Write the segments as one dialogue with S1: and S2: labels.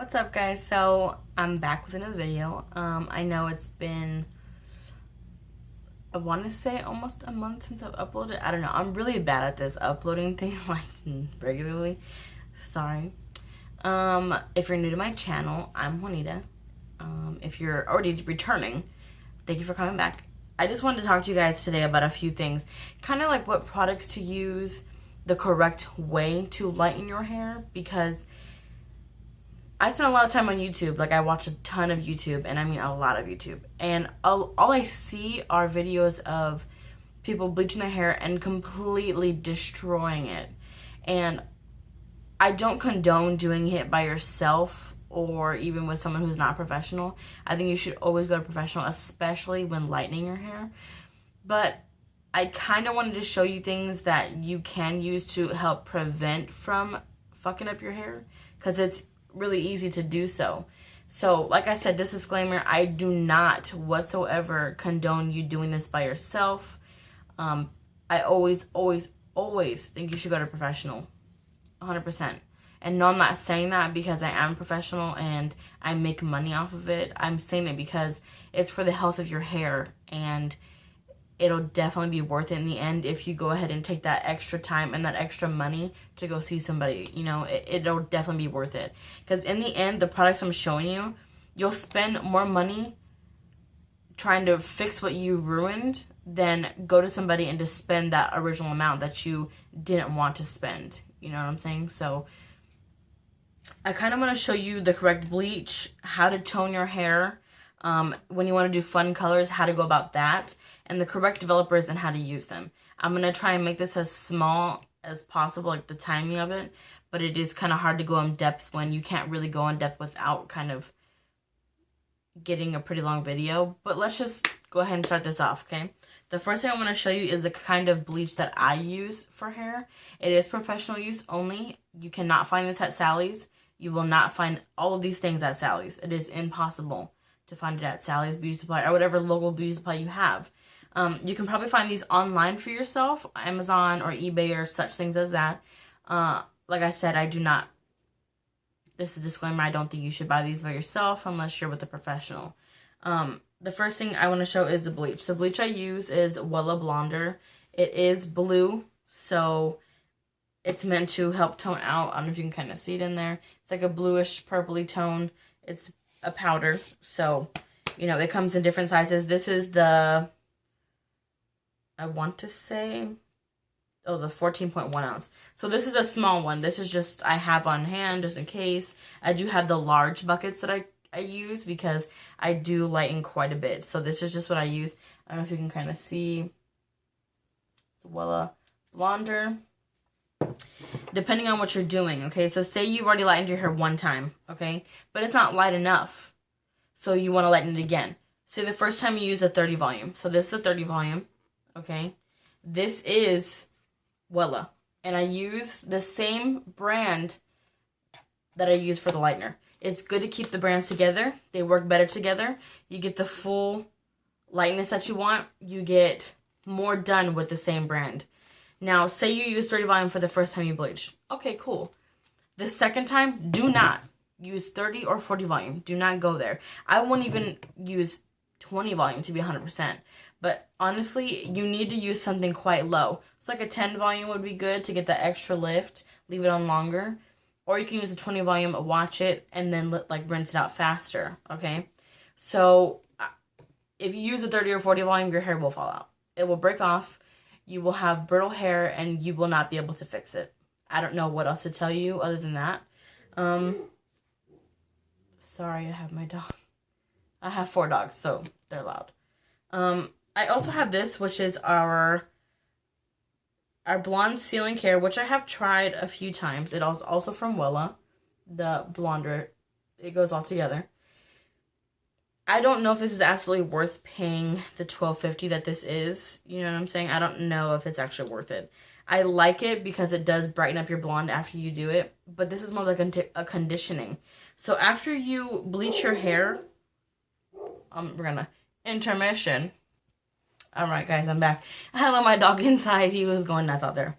S1: What's up, guys? So I'm back with another video. I know it's been, I want to say almost a month since I've uploaded. I don't know. I'm really bad at this uploading thing like regularly. Sorry. If you're new to my channel, I'm Juanita. If you're already returning, thank you for coming back. I just wanted to talk to you guys today about a few things, kind of like what products to use, the correct way to lighten your hair, because I spend a lot of time on YouTube. Like, I watch a ton of YouTube, and I mean a lot of YouTube. And all I see are videos of people bleaching their hair and completely destroying it. And I don't condone doing it by yourself or even with someone who's not professional. I think you should always go to professional, especially when lightening your hair. But I kind of wanted to show you things that you can use to help prevent from fucking up your hair, because it's really easy to do so. So, like I said, this disclaimer, I do not whatsoever condone you doing this by yourself. I always think you should go to a professional, 100%. And no, I'm not saying that because I am a professional and I make money off of it. I'm saying it because it's for the health of your hair, and it'll definitely be worth it in the end if you go ahead and take that extra time and that extra money to go see somebody. You know, it'll definitely be worth it. Because in the end, the products I'm showing you, you'll spend more money trying to fix what you ruined than go to somebody and just spend that original amount that you didn't want to spend. You know what I'm saying? So I kind of want to show you the correct bleach, how to tone your hair, when you want to do fun colors, how to go about that, and the correct developers and how to use them. I'm going to try and make this as small as possible, like the timing of it, but it is kind of hard to go in depth when you can't really go in depth without kind of getting a pretty long video. But let's just go ahead and start this off, okay? The first thing I want to show you is the kind of bleach that I use for hair. It is professional use only. You cannot find this at Sally's. You will not find all of these things at Sally's. It is impossible to find it at Sally's Beauty Supply or whatever local beauty supply you have. You can probably find these online for yourself, Amazon or eBay or such things as that. Like I said, I do not, this is a disclaimer, I don't think you should buy these by yourself unless you're with a professional. The first thing I want to show is the bleach. The bleach I use is Wella Blonder. It is blue, so it's meant to help tone out. I don't know if you can kind of see it in there. It's like a bluish purpley tone. It's a powder, so, you know, it comes in different sizes. This is the, I want to say, oh, the 14.1 ounce. So this is a small one. This is just, I have on hand just in case. I do have the large buckets that I use because I do lighten quite a bit. So this is just what I use. I don't know if you can kind of see. It's Wella Blonder. Depending on what you're doing, okay? So say you've already lightened your hair one time, okay? But it's not light enough. So you want to lighten it again. Say the first time you use a 30 volume. So this is a 30 volume, okay? This is Wella. And I use the same brand that I use for the lightener. It's good to keep the brands together. They work better together. You get the full lightness that you want. You get more done with the same brand. Now, say you use 30 volume for the first time you bleach. Okay, cool. The second time, do not use 30 or 40 volume. Do not go there. I won't even use 20 volume to be 100%. But honestly, you need to use something quite low. So like a 10 volume would be good to get the extra lift. Leave it on longer. Or you can use a 20 volume, watch it, and then like rinse it out faster, okay? So if you use a 30 or 40 volume, your hair will fall out. It will break off. You will have brittle hair, and you will not be able to fix it. I don't know what else to tell you other than that. Sorry, I have my dog. I have 4 dogs, so they're loud. I also have this, which is our Blonde Sealing Care, which I have tried a few times. It is also from Wella, the blonder. It goes all together. I don't know if this is absolutely worth paying the $12.50 that this is. You know what I'm saying? I don't know if it's actually worth it. I like it because it does brighten up your blonde after you do it. But this is more like a conditioning. So after you bleach your hair, we're going to intermission. Alright, guys, I'm back. I let my dog inside. He was going nuts out there.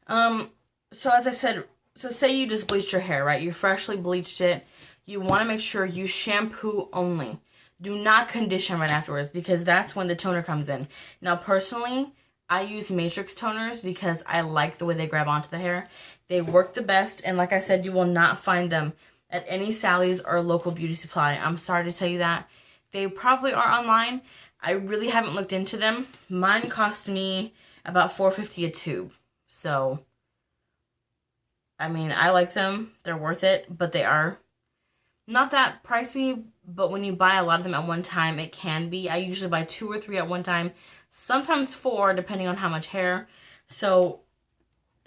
S1: So as I said, so say you just bleached your hair, right? You freshly bleached it. you want to make sure you shampoo only. Do not condition right afterwards because that's when the toner comes in. Now, personally, I use matrix toners because I like the way they grab onto the hair. They work the best, and like I said, you will not find them at any Sally's or local beauty supply. I'm sorry to tell you that. They probably are online. I really haven't looked into them. Mine cost me about $4.50 a tube. So, I mean, I like them. They're worth it, but they are not that pricey. But when you buy a lot of them at one time, it can be. I usually buy 2 or 3 at one time. Sometimes 4, depending on how much hair. So,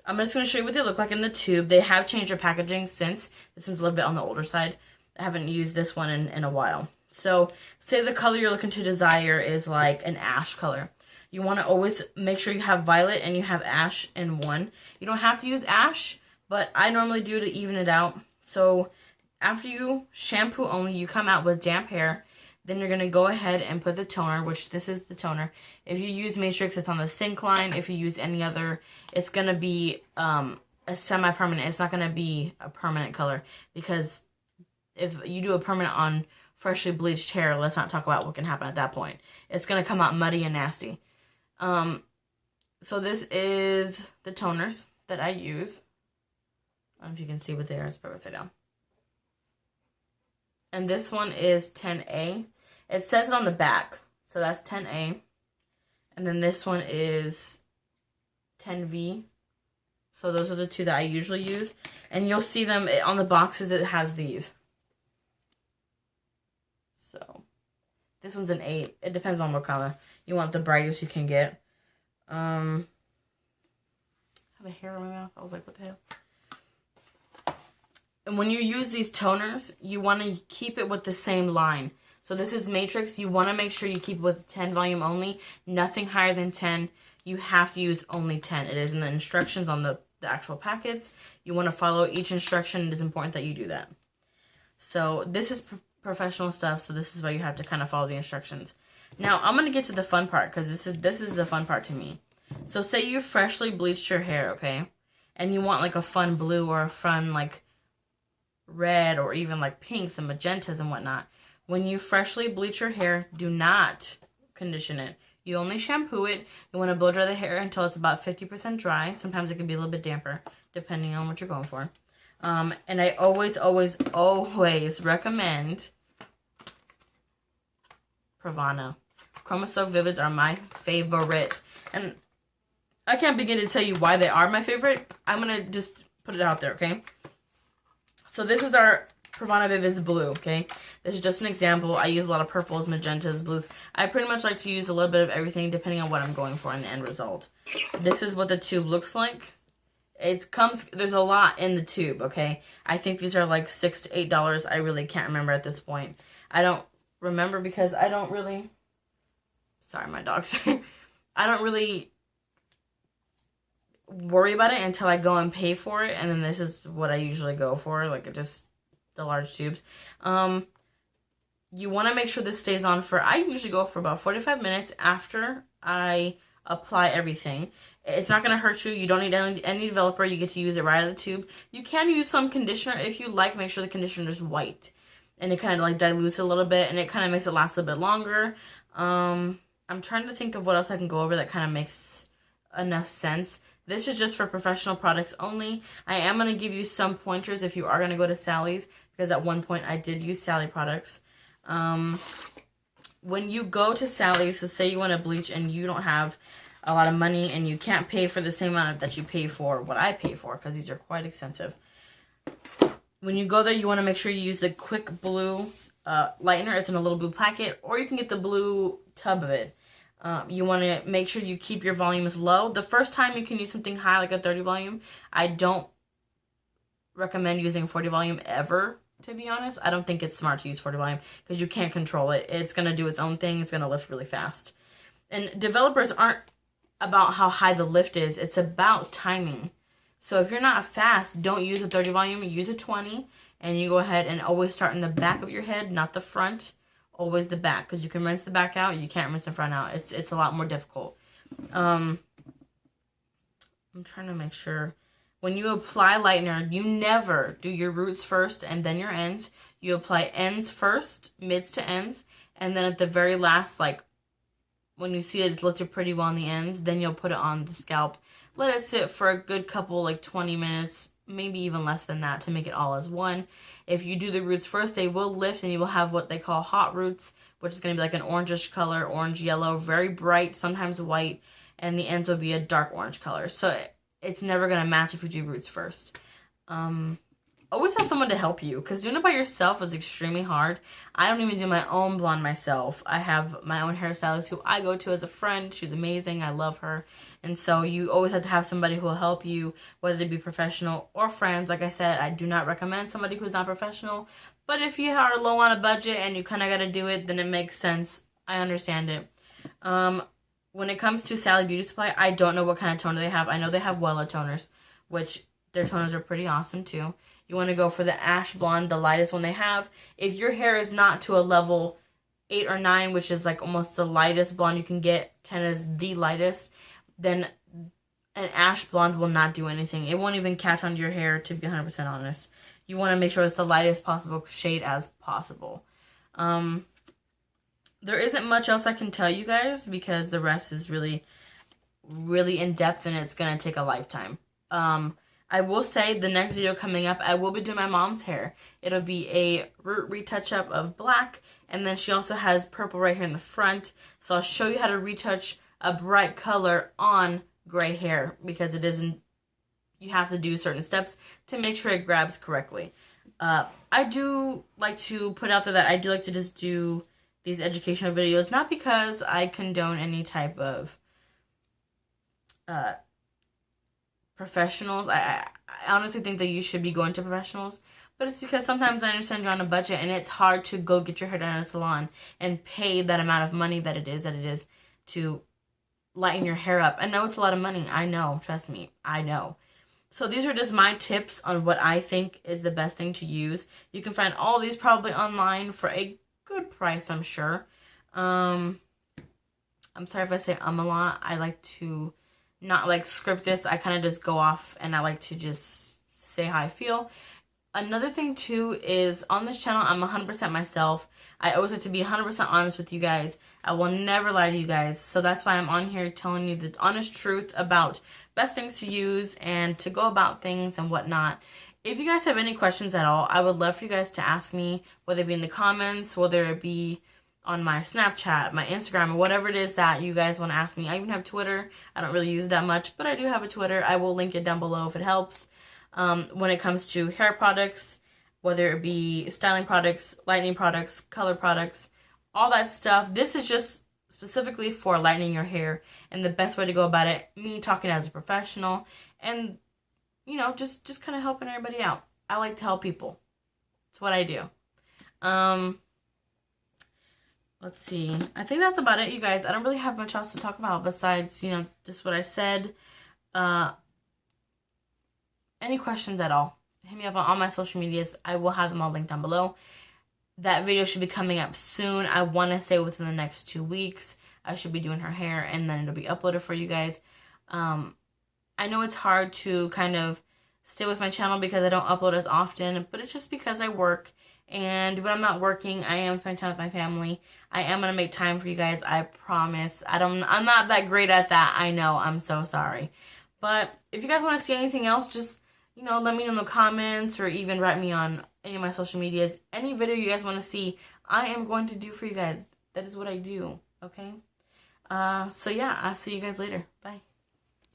S1: I'm just going to show you what they look like in the tube. They have changed their packaging since. This is a little bit on the older side. I haven't used this one in a while. So, say the color you're looking to desire is like an ash color. You want to always make sure you have violet and you have ash in one. You don't have to use ash, but I normally do to even it out. So, after you shampoo only, you come out with damp hair. Then you're going to go ahead and put the toner, which this is the toner. If you use Matrix, it's on the sink line. If you use any other, it's going to be a semi-permanent. It's not going to be a permanent color. Because if you do a permanent on freshly bleached hair, let's not talk about what can happen at that point. It's going to come out muddy and nasty. So this is the toners that I use. I don't know if you can see what they are. It's probably upside down. And this one is 10A. It says it on the back. So that's 10A. And then this one is 10V. So those are the 2 that I usually use. And you'll see them on the boxes. It has these. So this one's an 8. It depends on what color. You want the brightest you can get. I have a hair in my mouth. I was like, what the hell? And when you use these toners, you want to keep it with the same line. So this is Matrix. You want to make sure you keep it with 10 volume only. Nothing higher than 10. You have to use only 10. It is in the instructions on the actual packets. You want to follow each instruction. It is important that you do that. So this is professional stuff. So this is why you have to kind of follow the instructions. Now I'm going to get to the fun part because this is the fun part to me. So say you freshly bleached your hair, okay? And you want like a fun blue or a fun like red or even like pinks and magentas and whatnot. When you freshly bleach your hair, do not condition it. You only shampoo it. You want to blow dry the hair until it's about 50% dry. Sometimes it can be a little bit damper depending on what you're going for. And I always recommend Pravana. Chroma Silk Vivids are my favorite. And I can't begin to tell you why they are my favorite. I'm going to just put it out there, okay? So this is our Pravana Vivids Blue, okay? This is just an example. I use a lot of purples, magentas, blues. I pretty much like to use a little bit of everything depending on what I'm going for in the end result. This is what the tube looks like. There's a lot in the tube, okay? I think these are like $6 to $8. I really can't remember at this point. I don't remember because I don't really... Sorry, my dog's... I don't really worry about it until I go and pay for it, and then this is what I usually go for, like just the large tubes. You want to make sure this stays on for, I usually go for about 45 minutes after I apply everything. It's not going to hurt you. You don't need any developer. You get to use it right out of the tube. You can use some conditioner if you like. Make sure the conditioner is white, and it kind of like dilutes it a little bit, and it kind of makes it last a bit longer. I'm trying to think of what else I can go over that kind of makes enough sense. This is just for professional products only. I am going to give you some pointers if you are going to go to Sally's, because at one point I did use Sally products. When you go to Sally's, so say you want to bleach and you don't have a lot of money and you can't pay for the same amount that you pay for what I pay for, because these are quite expensive. When you go there, you want to make sure you use the Quick Blue lightener. It's in a little blue packet, or you can get the blue tub of it. You want to make sure you keep your volumes low. The first time you can use something high, like a 30 volume. I don't recommend using 40 volume ever, to be honest. I don't think it's smart to use 40 volume because you can't control it. It's going to do its own thing. It's going to lift really fast. And developers aren't about how high the lift is. It's about timing. So if you're not fast, don't use a 30 volume. Use a 20. And you go ahead and always start in the back of your head, not the front. Always the back, because you can rinse the back out. You can't rinse the front out. It's a lot more difficult. I'm trying to make sure. when you apply lightener, you never do your roots first and then your ends. You apply ends first, mids to ends, and then at the very last, like when you see it's lifted pretty well on the ends, then you'll put it on the scalp. Let it sit for a good couple, like 20 minutes, maybe even less than that, to make it all as one. If you do the roots first, they will lift and you will have what they call hot roots, which is going to be like an orangish color, orange yellow, very bright, sometimes white, and the ends will be a dark orange color. So it's never going to match if you do roots first. Always have someone to help you, because doing it by yourself is extremely hard. I don't even do my own blonde myself. I have my own hairstylist who I go to as a friend. She's amazing. I love her. And so you always have to have somebody who will help you, whether they be professional or friends. Like I said, I do not recommend somebody who's not professional. But if you are low on a budget and you kind of got to do it, then it makes sense. I understand it. When it comes to Sally Beauty Supply, I don't know what kind of toner they have. I know they have Wella toners, which their toners are pretty awesome too. You want to go for the ash blonde, the lightest one they have. If your hair is not to a level 8 or 9, which is like almost the lightest blonde you can get, 10 is the lightest, then an ash blonde will not do anything. It won't even catch onto your hair, to be 100% honest. You want to make sure it's the lightest possible shade as possible. There isn't much else I can tell you guys, because the rest is really, really in-depth and it's going to take a lifetime. I will say the next video coming up, I will be doing my mom's hair. It'll be a root retouch-up of black, and then she also has purple right here in the front. So I'll show you how to retouch a bright color on gray hair, because it isn't, you have to do certain steps to make sure it grabs correctly. I do like to put out there that I do like to just do these educational videos, not because I condone any type of professionals. I honestly think that you should be going to professionals, but it's because sometimes I understand you're on a budget and it's hard to go get your hair done at a salon and pay that amount of money that it is to lighten your hair up. I know it's a lot of money. I know. Trust me. I know. So these are just my tips on what I think is the best thing to use. You can find all these probably online for a good price, I'm sure. I'm sorry if I say a lot. I like to not like script this. I kind of just go off and I like to just say how I feel. Another thing too is on this channel, I'm 100% myself. I always like to be 100% honest with you guys. I will never lie to you guys. So that's why I'm on here telling you the honest truth about best things to use and to go about things and whatnot. If you guys have any questions at all, I would love for you guys to ask me, whether it be in the comments, whether it be on my Snapchat, my Instagram, or whatever it is that you guys want to ask me. I even have Twitter. I don't really use it that much, but I do have a Twitter. I will link it down below if it helps. When it comes to hair products, whether it be styling products, lightening products, color products, all that stuff. This is just specifically for lightening your hair and the best way to go about it. Me talking as a professional and, you know, just kind of helping everybody out. I like to help people. It's what I do. Let's see. I think that's about it, you guys. I don't really have much else to talk about besides, you know, just what I said. Any questions at all, hit me up on all my social medias. I will have them all linked down below. That video should be coming up soon. I want to say within the next 2 weeks. I should be doing her hair and then it'll be uploaded for you guys. I know it's hard to kind of stay with my channel because I don't upload as often, but it's just because I work. And when I'm not working, I am spending time with my family. I am going to make time for you guys. I promise. I'm not that great at that. I know. I'm so sorry. But if you guys want to see anything else, just, you know, let me know in the comments or even write me on any of my social medias. Any video you guys want to see, I am going to do for you guys. That is what I do. Okay? So yeah, I'll see you guys later. Bye.